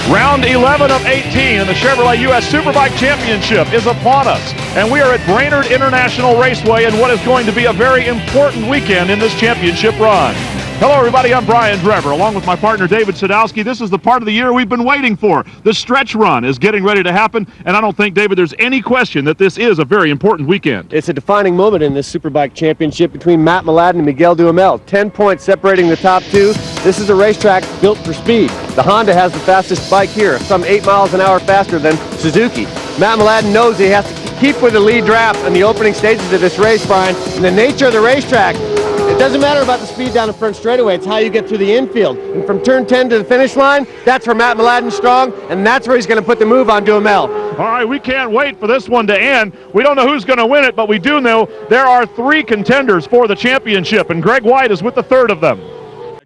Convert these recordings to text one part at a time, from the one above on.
Round 11 of 18 in the Chevrolet U.S. Superbike Championship is upon us, and we are at Brainerd International Raceway in what is going to be a very important weekend in this championship run. Hello everybody, I'm Brian Drever, along with my partner David Sadowski. This is the part of the year we've been waiting for. The stretch run is getting ready to happen, and I don't think, David, there's any question that this is a very important weekend. It's a defining moment in this Superbike Championship between Matt Mladen and Miguel Duhamel. 10 points separating the top two. This is a racetrack built for speed. The Honda has the fastest bike here, some 8 miles an hour faster than Suzuki. Matt Mladen knows he has to keep with the lead draft in the opening stages of this race, Brian. And the nature of the racetrack, it doesn't matter about the speed down the front straightaway, it's how you get through the infield. And from turn 10 to the finish line, that's where Matt Mladen's strong, and that's where he's going to put the move on Duhamel. All right, we can't wait for this one to end. We don't know who's going to win it, but we do know there are 3 contenders for the championship, and Greg White is with the third of them.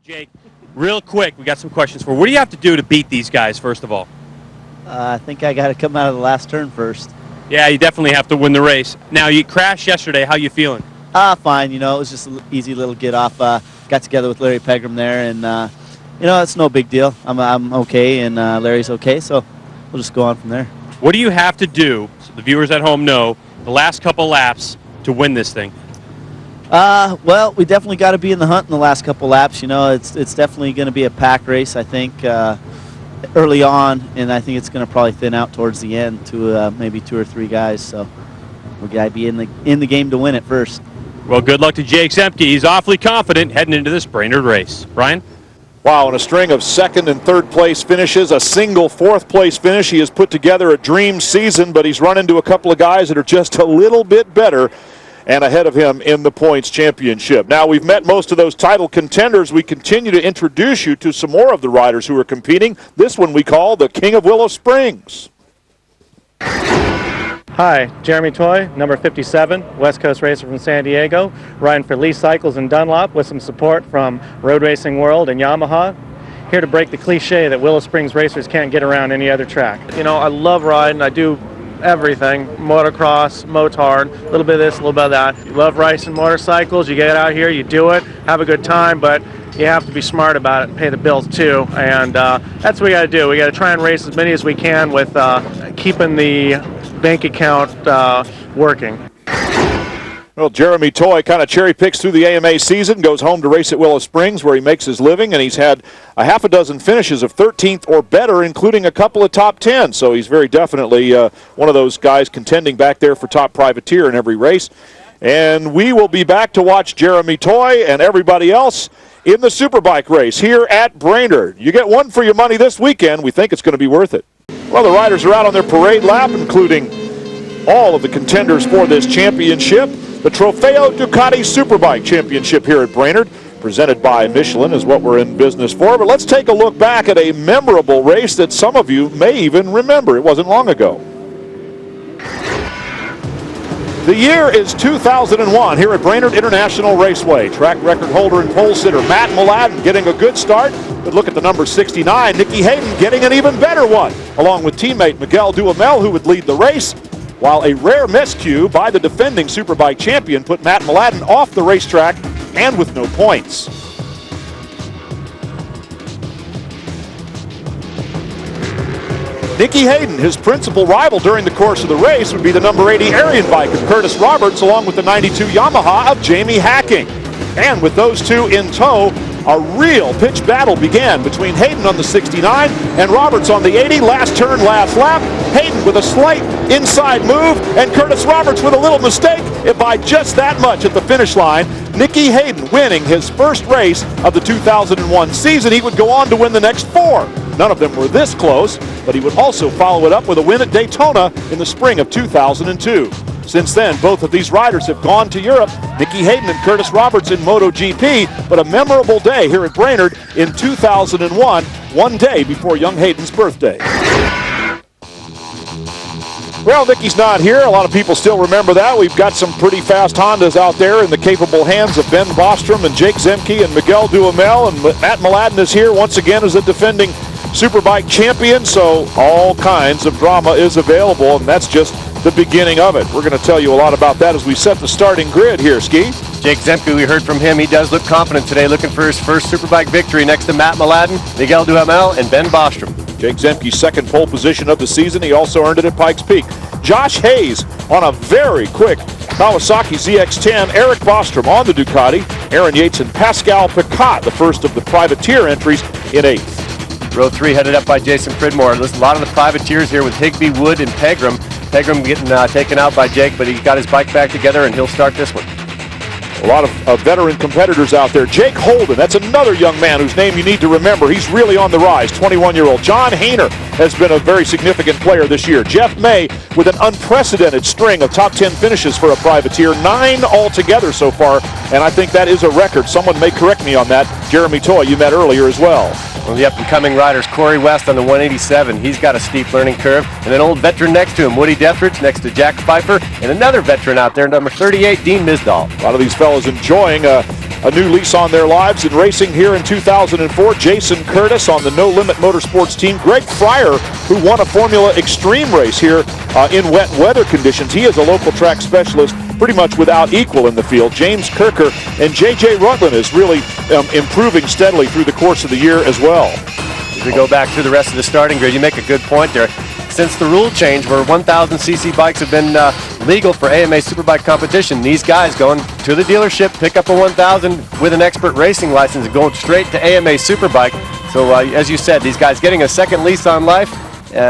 Jake, real quick, we got some questions for you. What do you have to do to beat these guys, first of all? I think I got to come out of the last turn first. Yeah, you definitely have to win the race. Now, you crashed yesterday. How you feeling? Fine. You know, it was just an easy little get off. Got together with Larry Pegram there, and you know, it's no big deal. I'm okay, and Larry's okay, so we'll just go on from there. What do you have to do, so the viewers at home know, the last couple laps to win this thing? Well, we definitely got to be in the hunt in the last couple laps. You know, it's definitely going to be a pack race, I think, early on, and I think it's going to probably thin out towards the end to maybe 2 or 3 guys. So we got to be in the game to win it first. Well, good luck to Jake Zemke. He's awfully confident heading into this Brainerd race. Brian? Wow, in a string of second and third place finishes, a single fourth place finish. He has put together a dream season, but he's run into a couple of guys that are just a little bit better and ahead of him in the points championship. Now, we've met most of those title contenders. We continue to introduce you to some more of the riders who are competing. This one we call the King of Willow Springs. Hi, Jeremy Toy, number 57, West Coast racer from San Diego, riding for Lee Cycles and Dunlop with some support from Road Racing World and Yamaha. Here to break the cliche that Willow Springs racers can't get around any other track. You know, I love riding. I do everything, motocross, motard, a little bit of this, a little bit of that. You love racing motorcycles, you get out here, you do it, have a good time, but you have to be smart about it and pay the bills too, and that's what we got to do. We got to try and race as many as we can with keeping the bank account working. Well, Jeremy Toy kind of cherry picks through the AMA season, goes home to race at Willow Springs where he makes his living, and he's had a half a dozen finishes of 13th or better, including a couple of top 10. So he's very definitely one of those guys contending back there for top privateer in every race. And we will be back to watch Jeremy Toy and everybody else in the Superbike race here at Brainerd. You get one for your money this weekend. We think it's going to be worth it. Well, the riders are out on their parade lap, including all of the contenders for this championship. The Trofeo Ducati Superbike Championship here at Brainerd, presented by Michelin, is what we're in business for. But let's take a look back at a memorable race that some of you may even remember. It wasn't long ago. The year is 2001 here at Brainerd International Raceway. Track record holder and pole sitter Matt Mladen getting a good start. But look at the number 69, Nicky Hayden getting an even better one, along with teammate Miguel Duhamel, who would lead the race, while a rare miscue by the defending Superbike champion put Matt Mladen off the racetrack and with no points. Nicky Hayden, his principal rival during the course of the race, would be the number 80 Arian bike of Curtis Roberts, along with the 92 Yamaha of Jamie Hacking. And with those two in tow, a real pitched battle began between Hayden on the 69 and Roberts on the 80. Last turn, last lap. Hayden with a slight inside move, and Curtis Roberts with a little mistake by just that much at the finish line. Nicky Hayden winning his first race of the 2001 season. He would go on to win the next 4. None of them were this close, but he would also follow it up with a win at Daytona in the spring of 2002. Since then, both of these riders have gone to Europe, Nicky Hayden and Curtis Roberts in MotoGP, but a memorable day here at Brainerd in 2001, one day before young Hayden's birthday. Well, Nicky's not here. A lot of people still remember that. We've got some pretty fast Hondas out there in the capable hands of Ben Bostrom and Jake Zemke and Miguel Duhamel, and Matt Mladen is here once again as a defending Superbike champion, so all kinds of drama is available, and that's just the beginning of it. We're going to tell you a lot about that as we set the starting grid here, Ski. Jake Zemke, we heard from him. He does look confident today, looking for his first Superbike victory next to Matt Mladen, Miguel Duhamel, and Ben Bostrom. Jake Zemke's second pole position of the season. He also earned it at Pikes Peak. Josh Hayes on a very quick Kawasaki ZX-10. Eric Bostrom on the Ducati. Aaron Yates and Pascal Picat, the first of the privateer entries, in 8th. Row 3 headed up by Jason Pridmore. Listen, a lot of the privateers here with Higbee, Wood, and Pegram. Pegram getting taken out by Jake, but he's got his bike back together, and he'll start this one. A lot of veteran competitors out there. Jake Holden, that's another young man whose name you need to remember. He's really on the rise, 21-year-old. John Hayner has been a very significant player this year. Jeff May with an unprecedented string of top 10 finishes for a privateer, 9 altogether so far, and I think that is a record. Someone may correct me on that. Jeremy Toy, you met earlier as well. One of the up-and-coming riders, Corey West on the 187. He's got a steep learning curve. And an old veteran next to him, Woody Dethridge, next to Jack Pfeiffer. And another veteran out there, number 38, Dean Misdahl. A lot of these fellows enjoying a new lease on their lives in racing here in 2004. Jason Curtis on the No Limit Motorsports team. Greg Fryer, who won a Formula Extreme race here in wet weather conditions. He is a local track specialist, pretty much without equal in the field. James Kirker and J.J. Rutland is really improving steadily through the course of the year as well. As we go back through the rest of the starting grid, you make a good point there. Since the rule change where 1,000cc bikes have been legal for AMA Superbike competition, these guys going to the dealership, pick up a 1,000 with an expert racing license and going straight to AMA Superbike. So as you said, these guys getting a second lease on life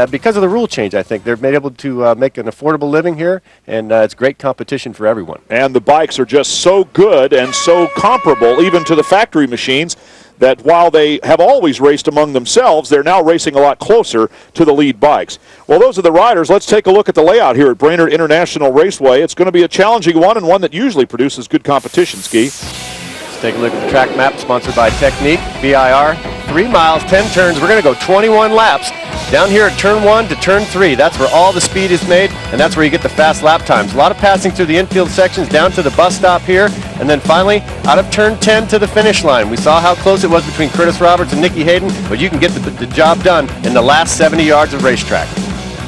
because of the rule change. I think they've been able to make an affordable living here, and it's great competition for everyone. And the bikes are just so good and so comparable even to the factory machines that while they have always raced among themselves, they're now racing a lot closer to the lead bikes. Well, those are the riders. Let's take a look at the layout here at Brainerd International Raceway. It's going to be a challenging one and one that usually produces good competition, Ski. Let's take a look at the track map sponsored by Technique, BIR. 3 miles, 10 turns. We're going to go 21 laps down here at turn 1 to turn 3. That's where all the speed is made, and that's where you get the fast lap times. A lot of passing through the infield sections down to the bus stop here, and then finally out of turn 10 to the finish line. We saw how close it was between Curtis Roberts and Nicky Hayden, but you can get the job done in the last 70 yards of racetrack.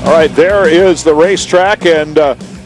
All right, there is the racetrack, and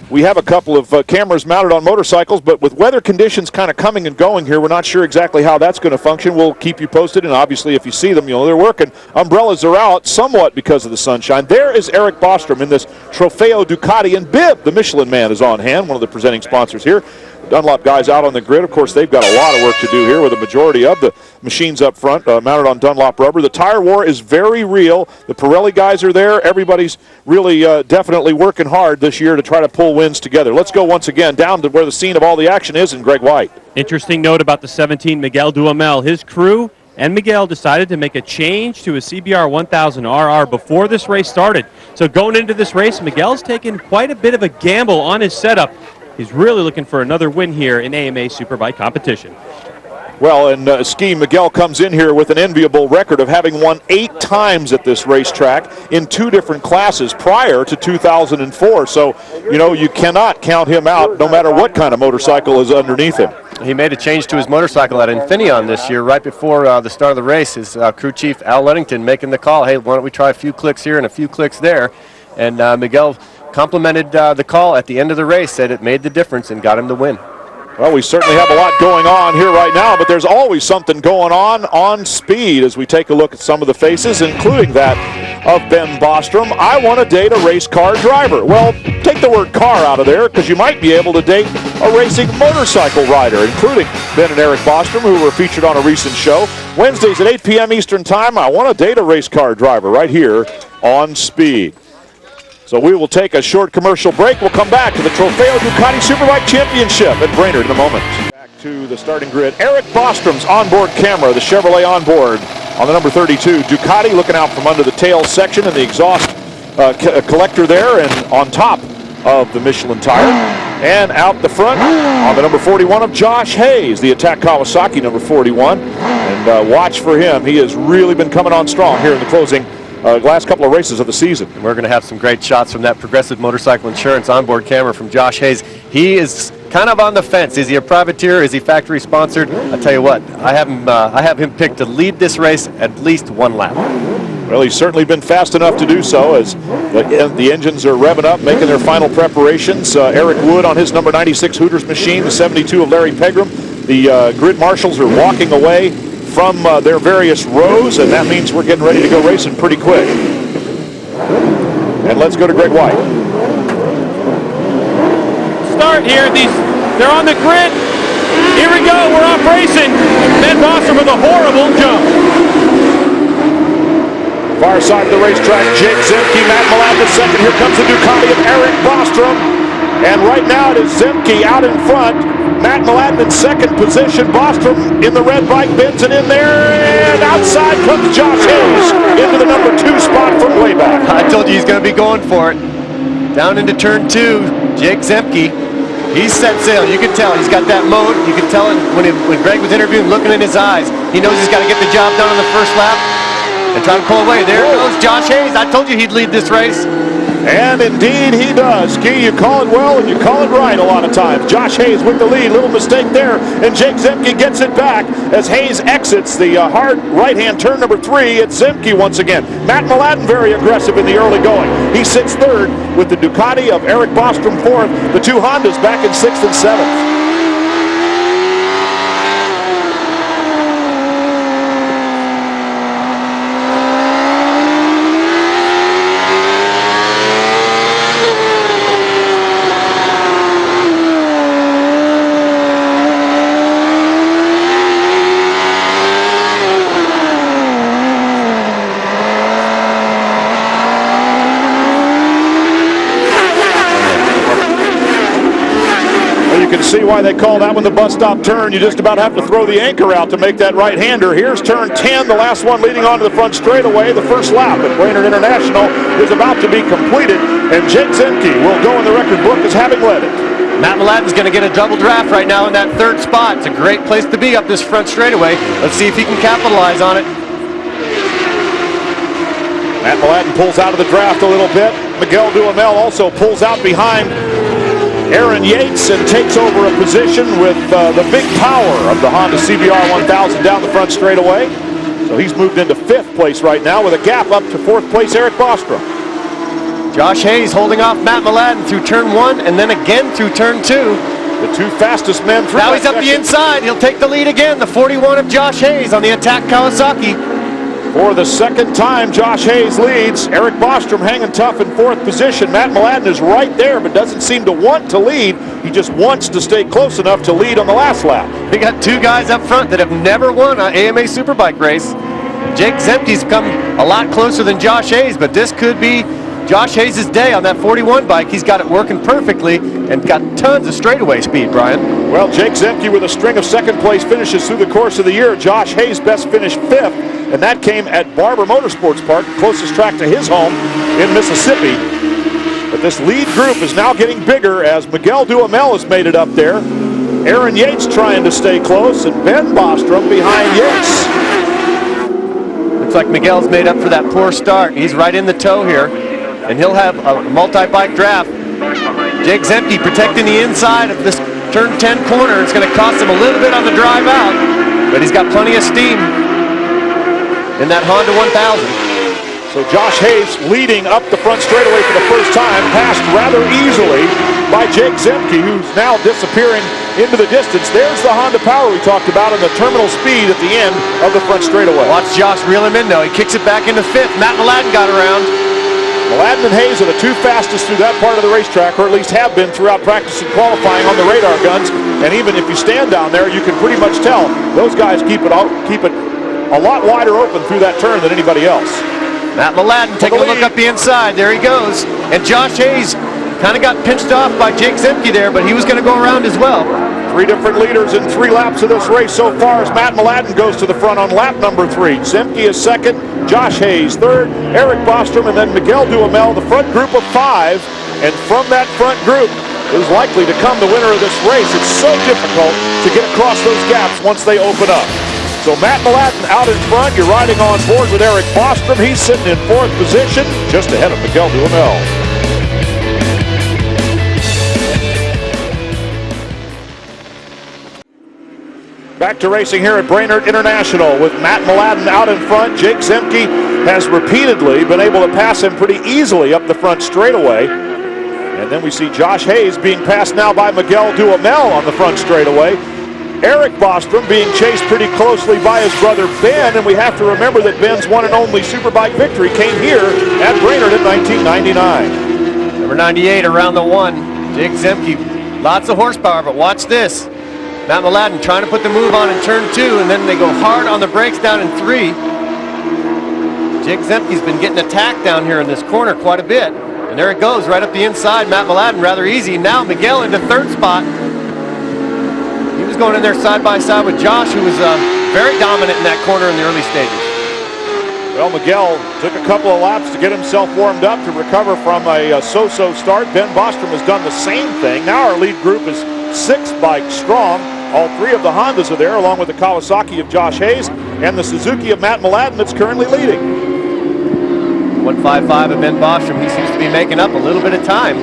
we have a couple of cameras mounted on motorcycles, but with weather conditions kind of coming and going here, we're not sure exactly how that's going to function. We'll keep you posted, and obviously if you see them, they're working. Umbrellas are out somewhat because of the sunshine. There is Eric Bostrom in this Trofeo Ducati, and Bib, the Michelin Man, is on hand, one of the presenting sponsors here. Dunlop guys out on the grid. Of course, they've got a lot of work to do here with a majority of the machines up front mounted on Dunlop rubber. The tire war is very real. The Pirelli guys are there. Everybody's really definitely working hard this year to try to pull wins together. Let's go once again down to where the scene of all the action is in Greg White. Interesting note about the 17 Miguel Duhamel. His crew and Miguel decided to make a change to a CBR 1000 RR before this race started. So going into this race, Miguel's taken quite a bit of a gamble on his setup. He's really looking for another win here in AMA Superbike competition. Well, and Ski Miguel comes in here with an enviable record of having won 8 times at this racetrack in 2 different classes prior to 2004. So, you cannot count him out no matter what kind of motorcycle is underneath him. He made a change to his motorcycle at Infineon this year right before the start of the race. His crew chief, Al Ludington, making the call, hey, why don't we try a few clicks here and a few clicks there? And Miguel complimented the call at the end of the race, said it made the difference and got him the win. Well, we certainly have a lot going on here right now, but there's always something going on speed as we take a look at some of the faces, including that of Ben Bostrom. I want to date a race car driver. Well, take the word car out of there because you might be able to date a racing motorcycle rider, including Ben and Eric Bostrom, who were featured on a recent show. Wednesdays at 8 p.m. Eastern Time, I want to date a race car driver right here on Speed. So we will take a short commercial break. We'll come back to the Trofeo Ducati Superbike Championship at Brainerd in a moment. Back to the starting grid. Eric Bostrom's onboard camera, the Chevrolet onboard on the number 32 Ducati, looking out from under the tail section and the exhaust collector there and on top of the Michelin tire. And out the front on the number 41 of Josh Hayes, the Attack Kawasaki number 41. And watch for him. He has really been coming on strong here in the closing last couple of races of the season. And we're going to have some great shots from that Progressive Motorcycle Insurance onboard camera from Josh Hayes. He is kind of on the fence. Is he a privateer? Is he factory sponsored? I'll tell you what, I have him picked to lead this race at least 1 lap. Well, he's certainly been fast enough to do so as the engines are revving up, making their final preparations. Eric Wood on his number 96 Hooters machine, the 72 of Larry Pegram. The grid marshals are walking away from their various rows, and that means we're getting ready to go racing pretty quick. And let's go to Greg White. Start here. They're on the grid. Here we go. We're off racing. Ben Bostrom with a horrible jump. Far side of the racetrack, Jake Zemke, Matt Mladen second. Here comes the Ducati of Eric Bostrom. And right now it is Zemke out in front. Matt Mladen in second position. Bostrom in the red bike, bends it in there. And outside comes Josh Hayes into the number 2 spot from way back. I told you he's going to be going for it. Down into turn 2, Jake Zemke. He's set sail. You can tell he's got that mode. You can tell it when Greg was interviewing, looking in his eyes. He knows he's got to get the job done on the first lap and try to pull away. There goes Josh Hayes. I told you he'd lead this race. And indeed he does. Key, you call it well and you call it right a lot of times. Josh Hayes with the lead. Little mistake there. And Jake Zemke gets it back as Hayes exits the hard right-hand turn number 3. It's Zemke once again. Matt Mladen very aggressive in the early going. He sits third with the Ducati of Eric Bostrom fourth. The 2 Hondas back in 6th and 7th. You can see why they call that one the bus stop turn. You just about have to throw the anchor out to make that right-hander. Here's turn 10, the last one leading onto the front straightaway. The first lap at Brainerd International is about to be completed, and Jake Zemke will go in the record book as having led it. Matt Mladen's going to get a double draft right now in that third spot. It's a great place to be up this front straightaway. Let's see if he can capitalize on it. Matt Mladen pulls out of the draft a little bit. Miguel Duhamel also pulls out behind Aaron Yates and takes over a position with the big power of the Honda CBR 1000 down the front straightaway. So he's moved into 5th place right now with a gap up to 4th place Eric Bostrom. Josh Hayes holding off Matt Mladen through turn 1 and then again through turn 2. The 2 fastest men through. Now he's up the inside. He'll take the lead again. The 41 of Josh Hayes on the attack Kawasaki. For the second time, Josh Hayes leads. Eric Bostrom hanging tough in 4th position. Matt Mladen is right there, but doesn't seem to want to lead. He just wants to stay close enough to lead on the last lap. We got 2 guys up front that have never won an AMA Superbike race. Jake Zemke's come a lot closer than Josh Hayes, but this could be Josh Hayes' day on that 41 bike. He's got it working perfectly and got tons of straightaway speed, Brian. Well, Jake Zemke with a string of second-place finishes through the course of the year. Josh Hayes best finished 5th. And that came at Barber Motorsports Park, closest track to his home in Mississippi. But this lead group is now getting bigger as Miguel Duhamel has made it up there. Aaron Yates trying to stay close, and Ben Bostrom behind Yates. Looks like Miguel's made up for that poor start. He's right in the tow here, and he'll have a multi-bike draft. Jake Zemke protecting the inside of this turn 10 corner. It's going to cost him a little bit on the drive out, but he's got plenty of steam in that Honda 1000. So Josh Hayes leading up the front straightaway for the first time, passed rather easily by Jake Zemke, who's now disappearing into the distance. There's the Honda power we talked about and the terminal speed at the end of the front straightaway. Watch Josh reel him in though. He kicks it back into 5th. Matt Mladen got around. Mladen and Hayes are the 2 fastest through that part of the racetrack, or at least have been throughout practice and qualifying on the radar guns. And even if you stand down there, you can pretty much tell those guys keep it a lot wider open through that turn than anybody else. Matt Mladen taking a look up the inside. There he goes. And Josh Hayes kind of got pinched off by Jake Zemke there, but he was going to go around as well. 3 different leaders in 3 laps of this race so far as Matt Mladen goes to the front on lap number 3. Zemke is second, Josh Hayes third, Eric Bostrom, and then Miguel Duhamel, the front group of 5. And from that front group is likely to come the winner of this race. It's so difficult to get across those gaps once they open up. So Matt Mladen out in front. You're riding on board with Eric Bostrom. He's sitting in 4th position, just ahead of Miguel Duhamel. Back to racing here at Brainerd International with Matt Mladen out in front. Jake Zemke has repeatedly been able to pass him pretty easily up the front straightaway. And then we see Josh Hayes being passed now by Miguel Duhamel on the front straightaway. Eric Bostrom being chased pretty closely by his brother Ben, and we have to remember that Ben's one and only Superbike victory came here at Brainerd in 1999. Number 98 around the one, Jake Zemke. Lots of horsepower, but watch this. Matt Mladen trying to put the move on in turn 2, and then they go hard on the brakes down in 3. Jake Zemke's been getting attacked down here in this corner quite a bit. And there it goes, right up the inside. Matt Mladen rather easy. Now Miguel into third spot. He was going in there side by side with Josh, who was very dominant in that corner in the early stages. Well, Miguel took a couple of laps to get himself warmed up to recover from a so-so start. Ben Bostrom has done the same thing. Now our lead group is 6 bikes strong. All 3 of the Hondas are there, along with the Kawasaki of Josh Hayes and the Suzuki of Matt Mladen that's currently leading. 155 of Ben Bostrom. He seems to be making up a little bit of time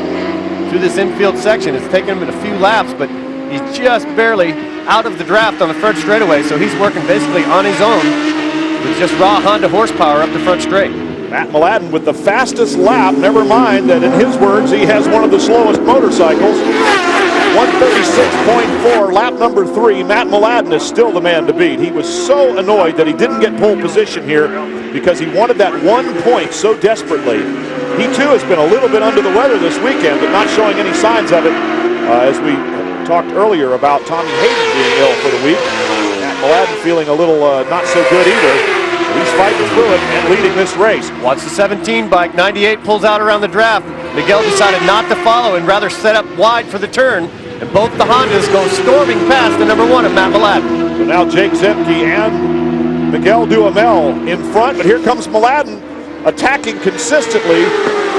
through this infield section. It's taken him a few laps, but he's just barely out of the draft on the front straightaway, so he's working basically on his own with just raw Honda horsepower up the front straight. Matt Mladen with the fastest lap, never mind that in his words he has one of the slowest motorcycles. 136.4, lap number 3. Matt Mladen is still the man to beat. He was so annoyed that he didn't get pole position here because he wanted that 1 point so desperately. He too has been a little bit under the weather this weekend, but not showing any signs of it, as we talked earlier about Tommy Hayden being ill for the week. Matt Mladen feeling a little not so good either. He's fighting through it and leading this race. Watch the 17 bike. 98 pulls out around the draft. Miguel decided not to follow and rather set up wide for the turn. And both the Hondas go storming past the number 1 of Matt Mladen. So now Jake Zemke and Miguel Duhamel in front, but here comes Mladen attacking consistently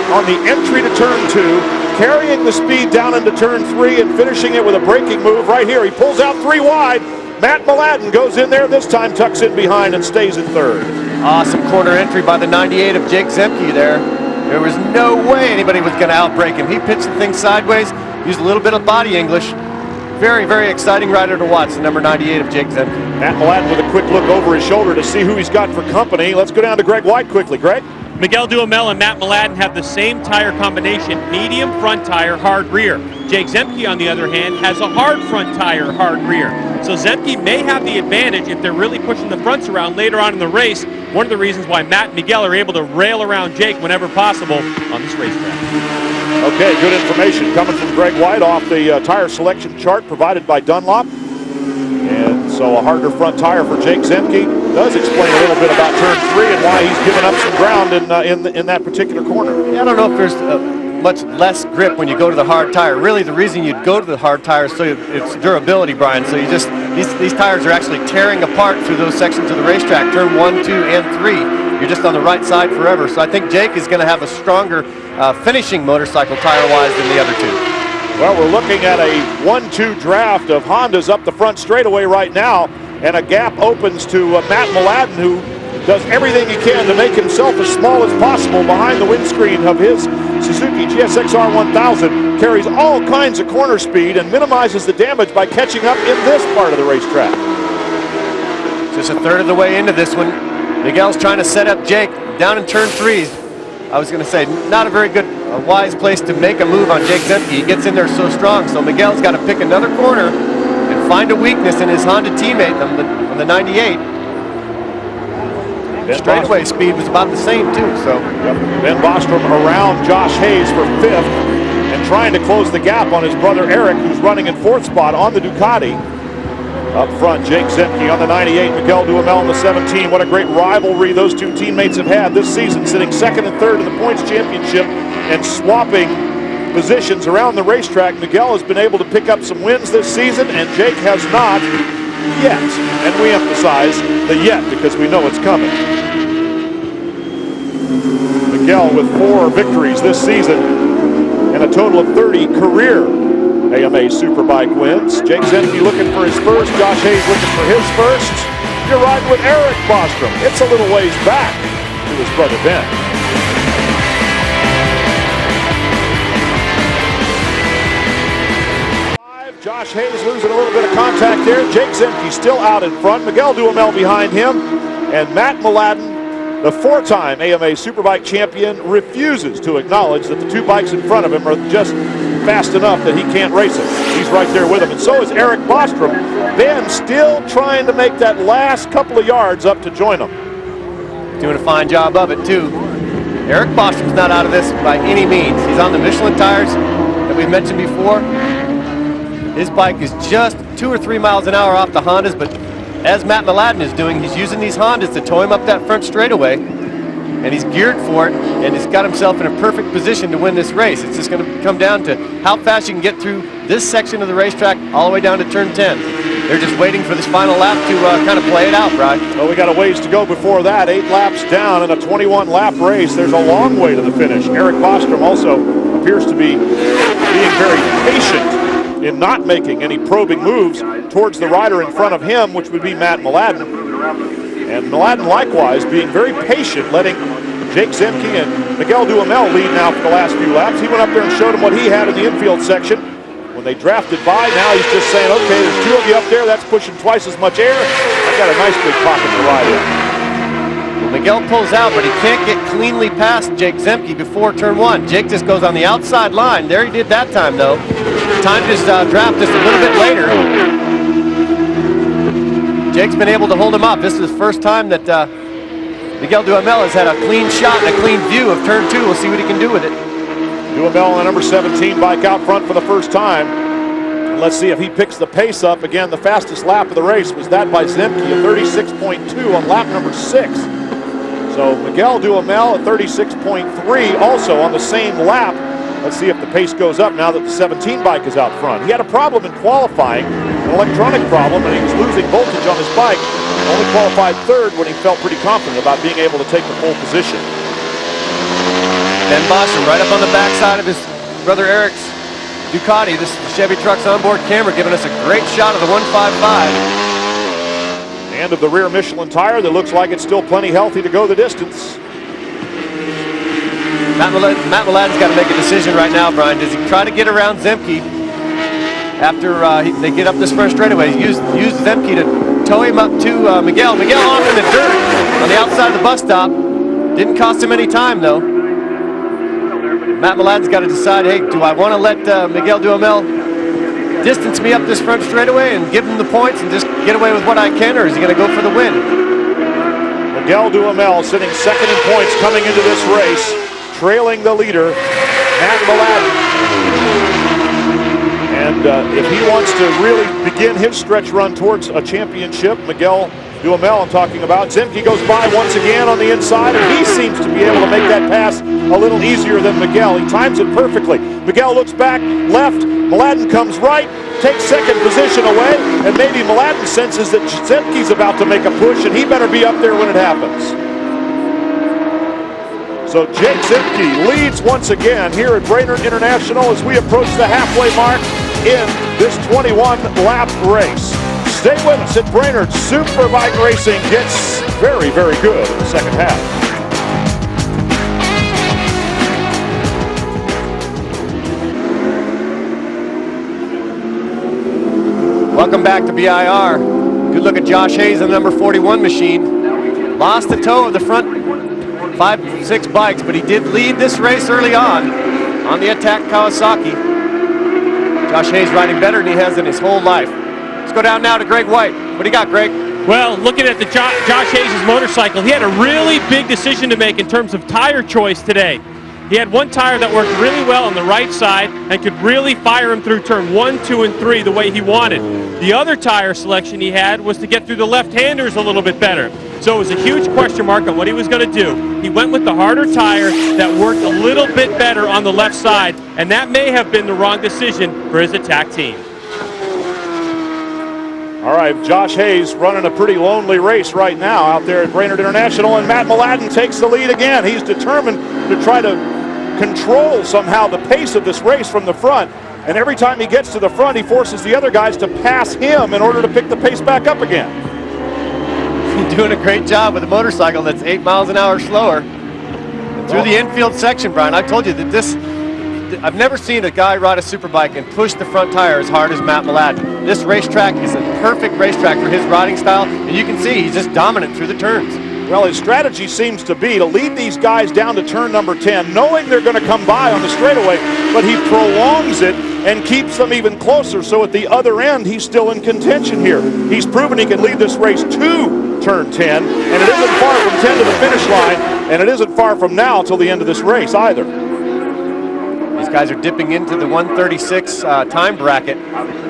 on the entry to turn 2, carrying the speed down into turn 3 and finishing it with a braking move right here. He pulls out 3 wide. Matt Mladen goes in there, this time tucks in behind and stays in third. Awesome corner entry by the 98 of Jake Zemke there. There was no way anybody was going to outbrake him. He pitched the thing sideways, used a little bit of body English. Very, very exciting rider to watch, the number 98 of Jake Zemke. Matt Mladen with a quick look over his shoulder to see who he's got for company. Let's go down to Greg White quickly. Greg? Miguel Duhamel and Matt Mladen have the same tire combination, medium front tire, hard rear. Jake Zemke, on the other hand, has a hard front tire, hard rear. So Zemke may have the advantage if they're really pushing the fronts around later on in the race. One of the reasons why Matt and Miguel are able to rail around Jake whenever possible on this racetrack. Okay, good information coming from Greg White off the tire selection chart provided by Dunlop. And so a harder front tire for Jake Zemke does explain a little bit about turn 3 and why he's given up some ground in that particular corner. Yeah, I don't know if there's much less grip when you go to the hard tire. Really, the reason you'd go to the hard tire is so it's durability, Brian. So you just these tires are actually tearing apart through those sections of the racetrack, turn 1, 2, and 3. You're just on the right side forever. So I think Jake is going to have a stronger finishing motorcycle tire-wise than the other 2. Well, we're looking at a 1-2 draft of Hondas up the front straightaway right now, and a gap opens to Matt Mladen, who does everything he can to make himself as small as possible behind the windscreen of his Suzuki GSX-R 1000, carries all kinds of corner speed and minimizes the damage by catching up in this part of the racetrack. Just a third of the way into this one. Miguel's trying to set up Jake down in turn 3. I was going to say, not a very good, wise place to make a move on Jake Zemke. He gets in there so strong, so Miguel's got to pick another corner and find a weakness in his Honda teammate on the 98. Straightaway speed was about the same too. So Ben Bostrom around Josh Hayes for 5th and trying to close the gap on his brother Eric, who's running in 4th spot on the Ducati. Up front, Jake Zemke on the 98, Miguel Duhamel on the 17. What a great rivalry those two teammates have had this season, sitting 2nd and 3rd in the points championship and swapping positions around the racetrack. Miguel has been able to pick up some wins this season, and Jake has not yet. And we emphasize the yet because we know it's coming. Miguel with 4 victories this season and a total of 30 career AMA Superbike wins. Jake Zemke looking for his first. Josh Hayes looking for his first. You're riding with Eric Bostrom. It's a little ways back to his brother Ben. Josh Hayes losing a little bit of contact there. Jake Zemke still out in front. Miguel Duhamel behind him. And Matt Mladen, the 4-time AMA Superbike champion, refuses to acknowledge that the 2 bikes in front of him are just fast enough that he can't race it. He's right there with him, and so is Eric Bostrom. Ben still trying to make that last couple of yards up to join him. Doing a fine job of it, too. Eric Bostrom's not out of this by any means. He's on the Michelin tires that we've mentioned before. His bike is just 2 or 3 miles an hour off the Hondas, but as Matt Mladen is doing, he's using these Hondas to tow him up that front straightaway, and he's geared for it, and he's got himself in a perfect position to win this race. It's just going to come down to how fast you can get through this section of the racetrack all the way down to turn 10. They're just waiting for this final lap to kind of play it out, Brian. Well, we got a ways to go before that. 8 laps down in a 21-lap race. There's a long way to the finish. Eric Bostrom also appears to be being very patient in not making any probing moves towards the rider in front of him, which would be Matt Mladen. And Mladen likewise being very patient, letting Jake Zemke and Miguel Duhamel lead now for the last few laps. He went up there and showed him what he had in the infield section. When they drafted by, now he's just saying, okay, there's 2 of you up there, that's pushing twice as much air. I've got a nice big pocket to ride in. Well, Miguel pulls out, but he can't get cleanly past Jake Zemke before turn 1. Jake just goes on the outside line. There he did that time, though. Timed his draft just a little bit later. Jake's been able to hold him up. This is the first time that Miguel Duhamel has had a clean shot and a clean view of turn 2. We'll see what he can do with it. Duhamel on the number 17 bike out front for the first time. And let's see if he picks the pace up. Again, the fastest lap of the race was that by Zemke at 36.2 on lap number 6. So Miguel Duhamel at 36.3 also on the same lap. Let's see if the pace goes up now that the 17 bike is out front. He had a problem in qualifying, an electronic problem, and he was losing voltage on his bike. Only qualified 3rd when he felt pretty confident about being able to take the pole position. Ben Bostrom right up on the backside of his brother Eric's Ducati. This is the Chevy Trucks onboard camera giving us a great shot of the 155. And of the rear Michelin tire that looks like it's still plenty healthy to go the distance. Matt Mladen's got to make a decision right now, Brian. Does he try to get around Zemke after they get up this front straightaway? Use Zemke to tow him up to Miguel. Miguel off in the dirt on the outside of the bus stop. Didn't cost him any time, though. Matt Mladen's got to decide, hey, do I want to let Miguel Duhamel distance me up this front straightaway and give him the points and just get away with what I can, or is he going to go for the win? Miguel Duhamel sitting 2nd in points coming into this race, trailing the leader, Matt Mladen. And if he wants to really begin his stretch run towards a championship, Miguel Duhamel I'm talking about, Zemke goes by once again on the inside, and he seems to be able to make that pass a little easier than Miguel. He times it perfectly. Miguel looks back, left, Mladen comes right, takes 2nd position away, and maybe Mladen senses that Zemke's about to make a push, and he better be up there when it happens. So Jake Zemke leads once again here at Brainerd International as we approach the halfway mark in this 21-lap race. Stay with us at Brainerd. Superbike racing gets very, very good in the second half. Welcome back to BIR. Good look at Josh Hayes on the number 41 machine. Lost the toe of the front 5-6 bikes, but he did lead this race early on the attack Kawasaki. Josh Hayes riding better than he has in his whole life. Let's go down now to Greg White. What do you got, Greg? Well, looking at the Josh Hayes' motorcycle, he had a really big decision to make in terms of tire choice today. He had one tire that worked really well on the right side and could really fire him through turn 1, 2, and 3 the way he wanted. The other tire selection he had was to get through the left-handers a little bit better. So it was a huge question mark on what he was going to do. He went with the harder tire that worked a little bit better on the left side, and that may have been the wrong decision for his attack team. All right, Josh Hayes running a pretty lonely race right now out there at Brainerd International, and Matt Mladen takes the lead again. He's determined to try to control somehow the pace of this race from the front, and every time he gets to the front, he forces the other guys to pass him in order to pick the pace back up again. He's doing a great job with a motorcycle that's 8 miles an hour slower. And through the infield section, Brian, I told you that I've never seen a guy ride a superbike and push the front tire as hard as Matt Mladen. This racetrack is a perfect racetrack for his riding style, and you can see he's just dominant through the turns. Well, his strategy seems to be to lead these guys down to turn number 10, knowing they're going to come by on the straightaway, but he prolongs it and keeps them even closer. So at the other end, he's still in contention here. He's proven he can lead this race to turn 10, and it isn't far from 10 to the finish line, and it isn't far from now till the end of this race either. These guys are dipping into the 136 time bracket,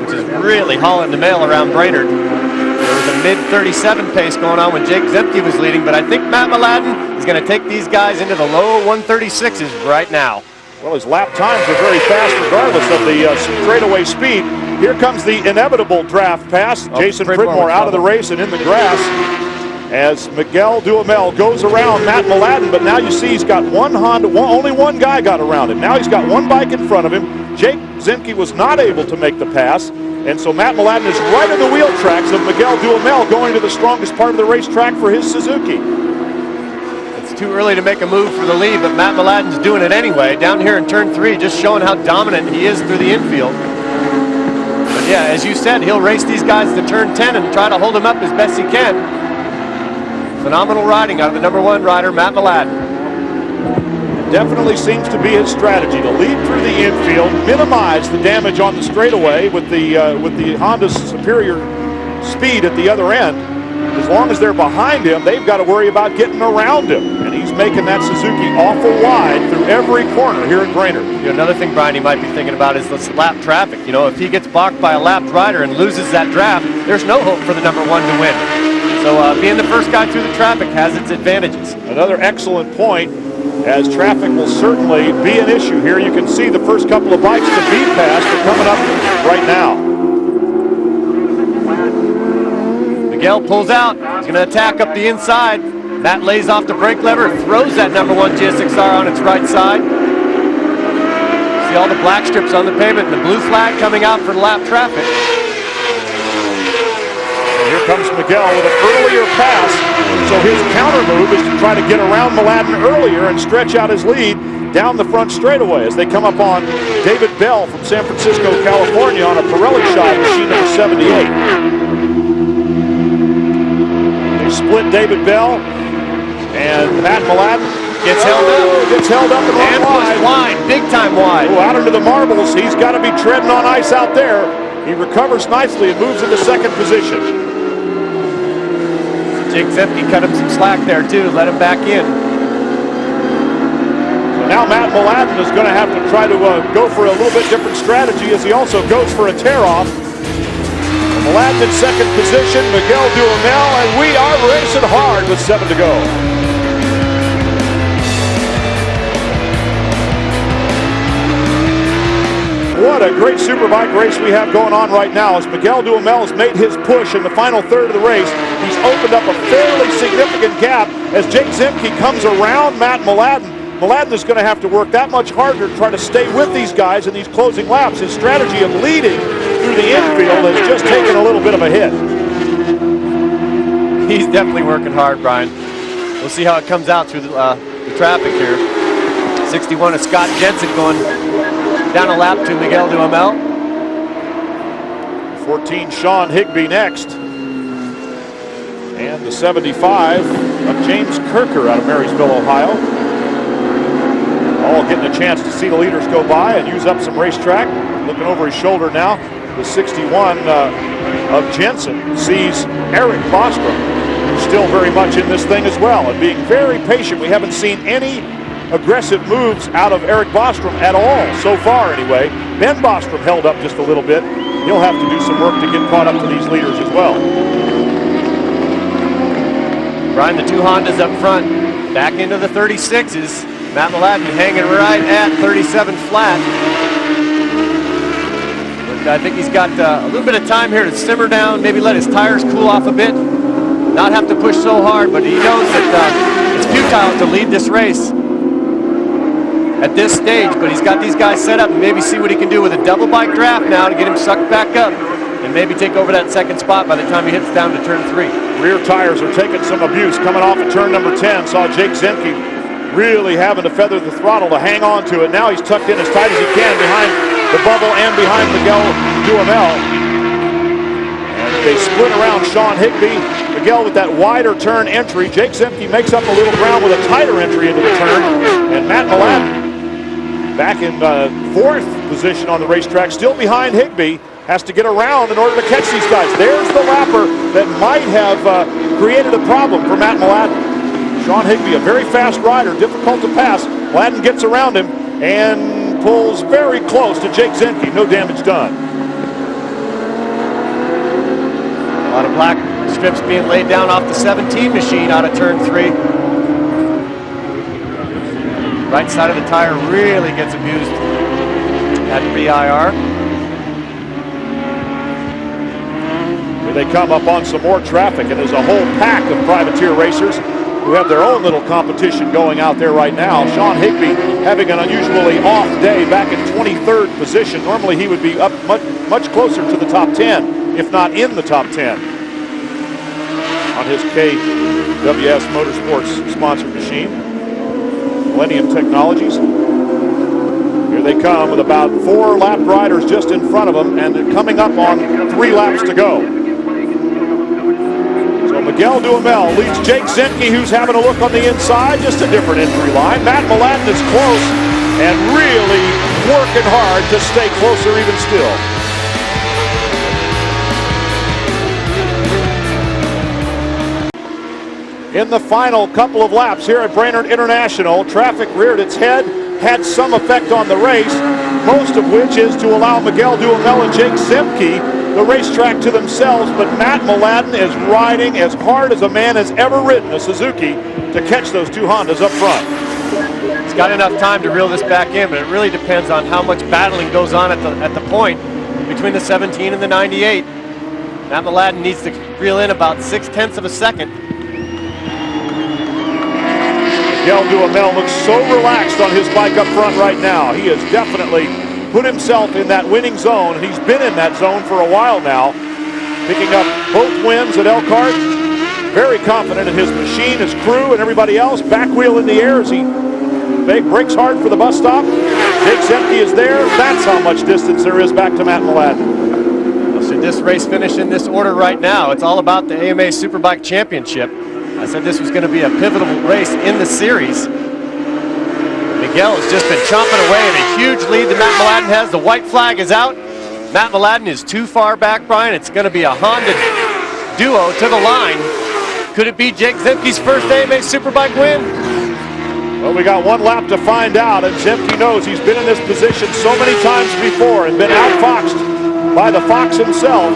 which is really hauling the mail around Brainerd. There was a mid-37 pace going on when Jake Zemke was leading, but I think Matt Mladen is going to take these guys into the low 136s right now. Well, his lap times are very fast regardless of the straightaway speed. Here comes the inevitable draft pass. Jason Pridmore out of the race and in the grass as Miguel Duhamel goes around Matt Mladen, but now you see he's got one Honda, only one guy got around him. Now he's got one bike in front of him. Jake Zemke was not able to make the pass, and so Matt Mladen is right in the wheel tracks of Miguel Duhamel going to the strongest part of the racetrack for his Suzuki. It's too early to make a move for the lead, but Matt Mladen's doing it anyway. Down here in turn 3, just showing how dominant he is through the infield. But yeah, as you said, he'll race these guys to turn 10 and try to hold them up as best he can. Phenomenal riding out of the number 1 rider, Matt Mladen. Definitely seems to be his strategy to lead through the infield, minimize the damage on the straightaway with the Honda's superior speed at the other end. As long as they're behind him, they've got to worry about getting around him, and he's making that Suzuki awful wide through every corner here at Brainerd. You know, another thing, Brian, he might be thinking about is this lap traffic. You know, if he gets balked by a lapped rider and loses that draft, there's no hope for the number 1 to win. So being the first guy through the traffic has its advantages. Another excellent point, as traffic will certainly be an issue here. You can see the first couple of bikes to be passed are coming up right now. Miguel pulls out. He's going to attack up the inside. Matt lays off the brake lever, throws that number 1 GSX-R on its right side. See all the black strips on the pavement and the blue flag coming out for lap traffic. Here comes Miguel with an earlier pass, so his counter move is to try to get around Mladen earlier and stretch out his lead down the front straightaway as they come up on David Bell from San Francisco, California on a Pirelli shod machine number 78. They split David Bell, and Matt Mladen gets held up and run wide, big time wide. Out into the marbles. He's got to be treading on ice out there. He recovers nicely and moves into second position. Jake Zemke cut him some slack there too, let him back in. So now Matt Mladen is going to have to try to go for a little bit different strategy as he also goes for a tear-off. Mladen in second position, Miguel Duhamel, and we are racing hard with 7 to go. What a great Superbike race we have going on right now as Miguel Duhamel has made his push in the final third of the race. He's opened up a fairly significant gap as Jake Zemke comes around Matt Mladen. Mladen is going to have to work that much harder to try to stay with these guys in these closing laps. His strategy of leading through the infield has just taken a little bit of a hit. He's definitely working hard, Brian. We'll see how it comes out through the traffic here. 61 is Scott Jensen going down a lap to Miguel Duhamel. 14, Sean Higby next. And the 75 of James Kirker out of Marysville, Ohio. All getting a chance to see the leaders go by and use up some racetrack. Looking over his shoulder now, the 61 of Jensen sees Eric Bostrom, who's still very much in this thing as well and being very patient. We haven't seen any aggressive moves out of Eric Bostrom at all so far anyway. Ben Bostrom held up just a little bit. He'll have to do some work to get caught up to these leaders as well. Brian, the 2 Hondas up front, back into the 36s. Matt Mladen hanging right at 37 flat. But I think he's got a little bit of time here to simmer down, maybe let his tires cool off a bit, not have to push so hard, but he knows that it's futile to lead this race at this stage, but he's got these guys set up and maybe see what he can do with a double bike draft now to get him sucked back up and maybe take over that second spot by the time he hits down to turn 3. Rear tires are taking some abuse coming off of turn number 10. Saw Jake Zemke really having to feather the throttle to hang on to it. Now he's tucked in as tight as he can behind the bubble and behind Miguel Duhamel. And they split around Sean Higby Miguel with that wider turn entry. Jake Zemke makes up a little ground with a tighter entry into the turn. And Matt Mladen, back in fourth position on the racetrack, still behind Higbee, has to get around in order to catch these guys. There's the lapper that might have created a problem for Matt Mladen. Sean Higbee, a very fast rider, difficult to pass. Mladen gets around him and pulls very close to Jake Zemke. No damage done. A lot of black strips being laid down off the 17 machine out of turn 3. Right side of the tire really gets abused at VIR. Here they come up on some more traffic, and there's a whole pack of privateer racers who have their own little competition going out there right now. Sean Higbee having an unusually off day, back in 23rd position. Normally he would be up much closer to the top 10, if not in the top 10. On his KWS Motorsports sponsored machine, Millennium Technologies. Here they come with about 4 lap riders just in front of them, and coming up on 3 laps to go. So Miguel Duhamel leads Jake Zemke, who's having a look on the inside, just a different entry line. Matt Mladen is close and really working hard to stay closer even still. In the final couple of laps here at Brainerd International, traffic reared its head, had some effect on the race, most of which is to allow Miguel Duhamel and Jake Zemke the racetrack to themselves, but Matt Mladen is riding as hard as a man has ever ridden a Suzuki to catch those 2 Hondas up front. He's got enough time to reel this back in, but it really depends on how much battling goes on at the point between the 17 and the 98. Matt Mladen needs to reel in about 0.6 of a second. Miguel Duhamel looks so relaxed on his bike up front right now. He has definitely put himself in that winning zone, and he's been in that zone for a while now, picking up both wins at Elkhart. Very confident in his machine, his crew, and everybody else. Back wheel in the air as he brakes hard for the bus stop. Jake Zemke is there. That's how much distance there is back to Matt Mladen. Well, should this race finish in this order right now, it's all about the AMA Superbike Championship. I said this was going to be a pivotal race in the series. Miguel has just been chomping away in a huge lead that Matt Mladen has. The white flag is out. Matt Mladen is too far back, Brian. It's going to be a Honda duo to the line. Could it be Jake Zemke's first AMA Superbike win? Well, we got 1 lap to find out, and Zemke knows he's been in this position so many times before and been outfoxed by the Fox himself.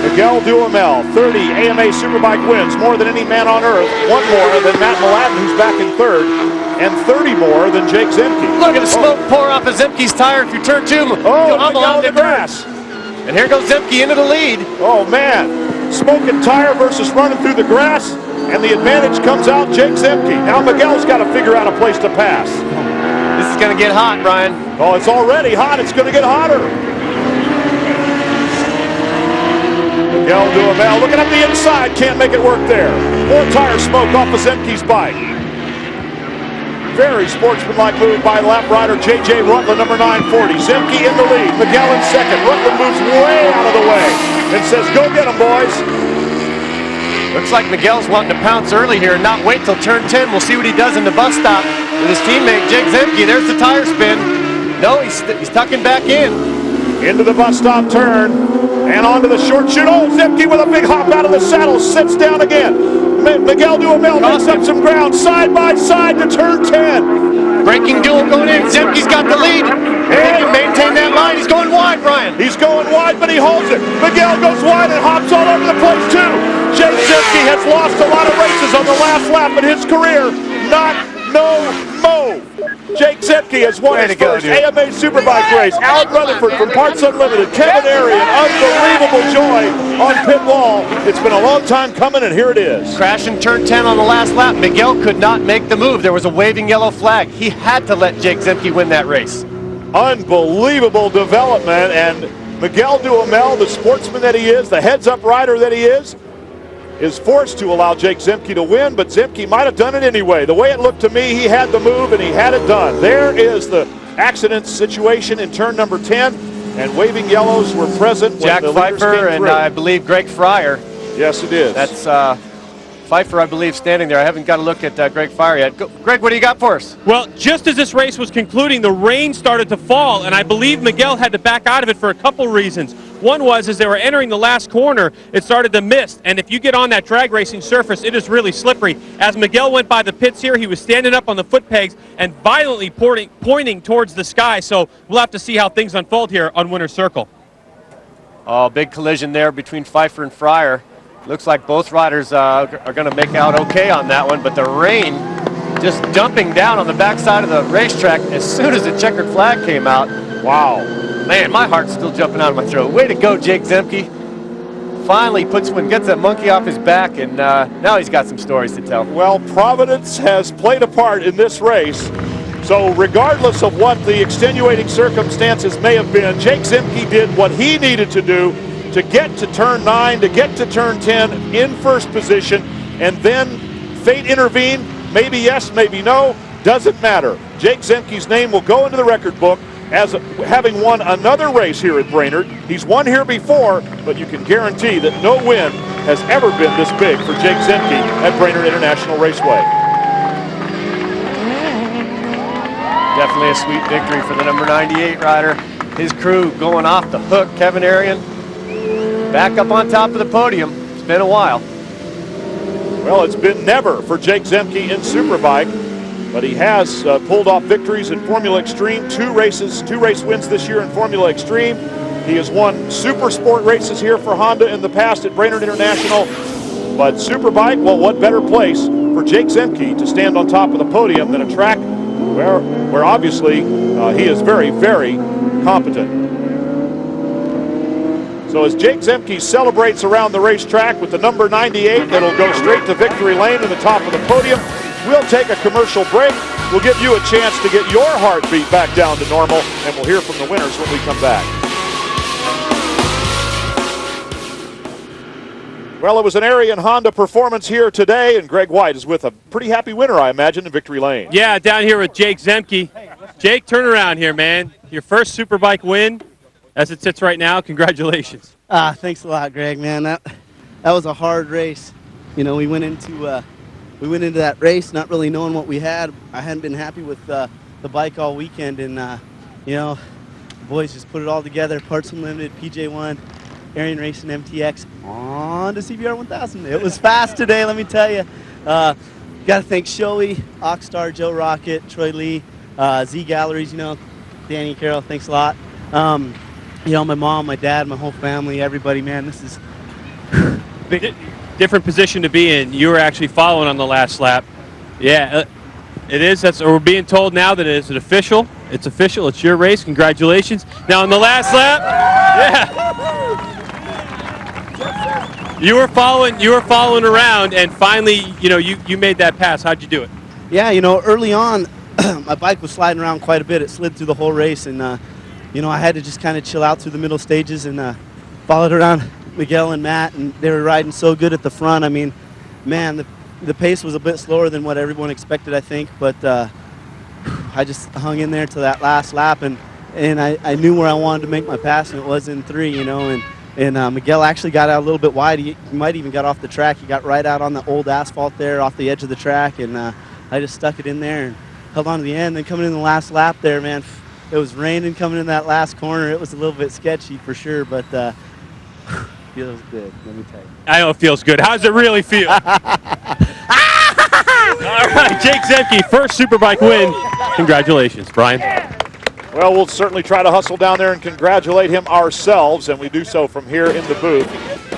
Miguel Duhamel, 30 AMA Superbike wins, more than any man on earth, 1 more than Matt Mladen, who's back in 3rd, and 30 more than Jake Zemke. Look at the smoke pour off of Zemke's tire if you turn 2. On the grass. And here goes Zemke into the lead. Oh, man. Smoking tire versus running through the grass, and the advantage comes out Jake Zemke. Now Miguel's got to figure out a place to pass. This is going to get hot, Brian. Oh, it's already hot. It's going to get hotter. Miguel Duhamel looking up the inside, can't make it work there. More tire smoke off of Zemke's bike. Very sportsmanlike move by lap rider J.J. Rutland, number 940. Zemke in the lead, Miguel in second. Rutland moves way out of the way and says, go get them, boys. Looks like Miguel's wanting to pounce early here and not wait till turn 10. We'll see what he does in the bus stop with his teammate Jake Zemke. There's the tire spin. No, he's tucking back in. Into the bus stop turn and onto the short chute. Oh, Zemke with a big hop out of the saddle, sits down again. Miguel Duhamel makes up some ground, side by side to turn 10. Braking duel going in. Zemke's got the lead. And he can maintain that line. He's going wide, Brian. He's going wide, but he holds it. Miguel goes wide and hops all over the place, too. Jake Zemke has lost a lot of races on the last lap in his career. No. Jake Zemke has won his first AMA Superbike race. Al Rutherford from Parts Unlimited, Kevin Airy, an unbelievable joy on pit wall. It's been a long time coming, and here it is. Crashing turn 10 on the last lap. Miguel could not make the move. There was a waving yellow flag. He had to let Jake Zemke win that race. Unbelievable development, and Miguel Duhamel, the sportsman that he is, the heads-up rider that he is forced to allow Jake Zemke to win, but Zemke might have done it anyway. The way it looked to me, he had the move and he had it done. There is the accident situation in turn number 10, and waving yellows were present when Jack the leaders Pfeiffer came and through. I believe Greg Fryer Yes, it is. That's Pfeiffer, I believe, standing there. I haven't got a look at Greg Fire yet. Greg, what do you got for us? Well, just as this race was concluding, the rain started to fall, and I believe Miguel had to back out of it for a couple reasons. One was, as they were entering the last corner, it started to mist, and if you get on that drag racing surface, it is really slippery. As Miguel went by the pits here, he was standing up on the foot pegs and violently pointing towards the sky, so we'll have to see how things unfold here on Winner's Circle. Oh, big collision there between Pfeiffer and Fryer. Looks like both riders are going to make out okay on that one, but the rain just dumping down on the backside of the racetrack as soon as the checkered flag came out. Wow. Man, my heart's still jumping out of my throat. Way to go, Jake Zemke. Finally gets that monkey off his back, and now he's got some stories to tell. Well, Providence has played a part in this race. So regardless of what the extenuating circumstances may have been, Jake Zemke did what he needed to do to get to turn 9, to get to turn 10 in first position, and then fate intervened. Maybe yes, maybe no, doesn't matter. Jake Zemke's name will go into the record book as having won another race here at Brainerd. He's won here before, but you can guarantee that no win has ever been this big for Jake Zemke at Brainerd International Raceway. Definitely a sweet victory for the number 98 rider. His crew going off the hook. Kevin Arian back up on top of the podium. It's been a while. Well, it's been never for Jake Zemke in Superbike, but he has pulled off victories in Formula Extreme, two race wins this year in Formula Extreme. He has won super sport races here for Honda in the past at Brainerd International. But Superbike, well, what better place for Jake Zemke to stand on top of the podium than a track where obviously he is very, very competent. So as Jake Zemke celebrates around the racetrack with the number 98 that'll go straight to victory lane in the top of the podium, we'll take a commercial break. We'll give you a chance to get your heartbeat back down to normal, and we'll hear from the winners when we come back. Well, it was an Arian Honda performance here today, and Greg White is with a pretty happy winner, I imagine, in victory lane. Yeah, down here with Jake Zemke. Jake, turn around here, man. Your first Superbike win. As it sits right now, congratulations. Thanks a lot, Greg, man. That was a hard race. You know, we went into that race not really knowing what we had. I hadn't been happy with the bike all weekend, and you know, the boys just put it all together. Parts Unlimited, PJ1, Arian Racing MTX on to CBR 1000. It was fast today, let me tell you. Got to thank Shoei, Oxstar, Joe Rocket, Troy Lee, Z Galleries. You know, Danny Carroll. Thanks a lot. You know, my mom, my dad, my whole family, everybody, man, this is big. Different position to be in. You were actually following on the last lap. Yeah, it is. We're being told now that it is official. It's official. It's your race. Congratulations. Now on the last lap, yeah. You were following around, and finally, you know, you made that pass. How'd you do it? Yeah, you know, early on, my bike was sliding around quite a bit. It slid through the whole race, and you know, I had to just kind of chill out through the middle stages and followed around Miguel and Matt, and they were riding so good at the front. I mean, man, the pace was a bit slower than what everyone expected, I think, but I just hung in there to that last lap, and I knew where I wanted to make my pass, and it was in 3, you know, and Miguel actually got out a little bit wide. He might even got off the track. He got right out on the old asphalt there off the edge of the track, and I just stuck it in there and held on to the end. Then coming in the last lap there, man, it was raining coming in that last corner. It was a little bit sketchy for sure, but feels good, let me tell you. I know it feels good. How does it really feel? All right, Jake Zemke, first Superbike win. Congratulations, Brian. Well, we'll certainly try to hustle down there and congratulate him ourselves, and we do so from here in the booth.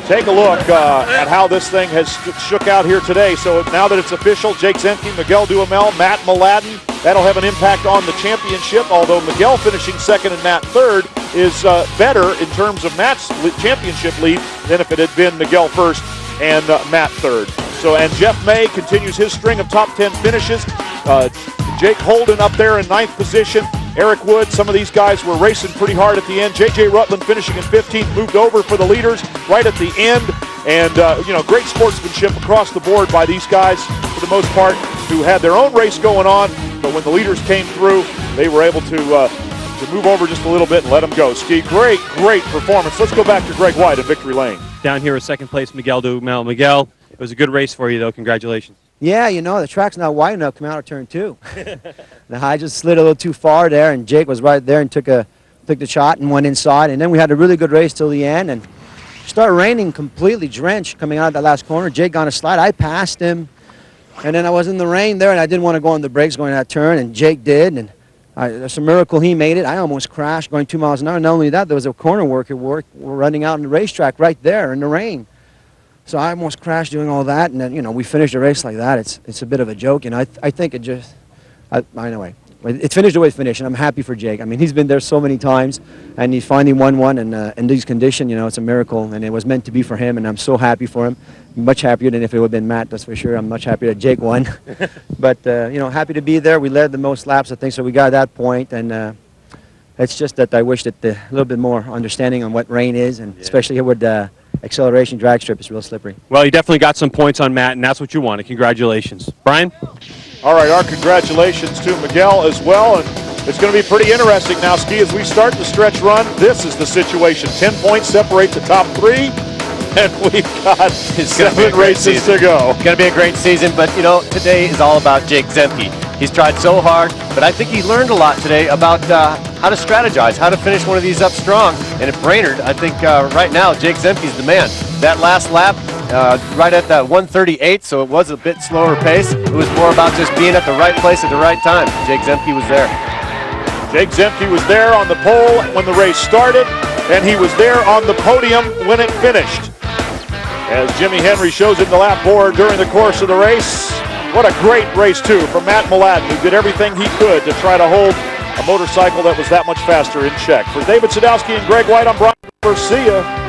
Take a look at how this thing has shook out here today. So now that it's official, Jake Zemke, Miguel Duhamel, Matt Mladen, that'll have an impact on the championship, although Miguel finishing second and Matt third is better in terms of Matt's championship lead than if it had been Miguel first and Matt third. So, and Jeff May continues his string of top 10 finishes. Jake Holden up there in 9th position. Eric Wood, some of these guys were racing pretty hard at the end. J.J. Rutland finishing in 15th, moved over for the leaders right at the end. And, you know, great sportsmanship across the board by these guys, for the most part, who had their own race going on. But when the leaders came through, they were able to move over just a little bit and let them go. Ski, great performance. Let's go back to Greg White at Victory Lane. Down here with second place, Miguel Duhamel. Miguel, it was a good race for you, though. Congratulations. Yeah, you know, the track's not wide enough to come out of turn 2. I just slid a little too far there, and Jake was right there and took the shot and went inside. And then we had a really good race till the end, and it started raining, completely drenched coming out of that last corner. Jake got on a slide. I passed him, and then I was in the rain there, and I didn't want to go on the brakes going that turn, and Jake did. And it's a miracle he made it. I almost crashed going 2 miles an hour. Not only that, there was a corner worker running out on the racetrack right there in the rain. So I almost crashed doing all that, and then, you know, we finished a race like that. It's a bit of a joke, you know. I think it just, anyway, it finished the way it finished, and I'm happy for Jake. I mean, he's been there so many times, and he finally won one, and in these conditions, you know, it's a miracle, and it was meant to be for him, and I'm so happy for him. Much happier than if it would have been Matt, that's for sure. I'm much happier that Jake won. But, you know, happy to be there. We led the most laps, I think, so we got that point, and it's just that I wish that a little bit more understanding on what rain is, and especially here with acceleration drag strip is real slippery. Well, you definitely got some points on Matt, and that's what you wanted. Congratulations. Brian? All right, our congratulations to Miguel as well, and it's going to be pretty interesting now, Ski, as we start the stretch run. This is the situation. 10 points separate the top 3. And we've got 7 races to go. It's going to be a great season, but, you know, today is all about Jake Zemke. He's tried so hard, but I think he learned a lot today about how to strategize, how to finish one of these up strong. And at Brainerd, I think right now, Jake Zemke's the man. That last lap, right at that 138, so it was a bit slower pace. It was more about just being at the right place at the right time. Jake Zemke was there. Jake Zemke was there on the pole when the race started, and he was there on the podium when it finished. As Jimmy Henry shows in the lap board during the course of the race, what a great race, too, from Matt Mladen, who did everything he could to try to hold a motorcycle that was that much faster in check. For David Sadowski and Greg White, I'm Brian. See ya.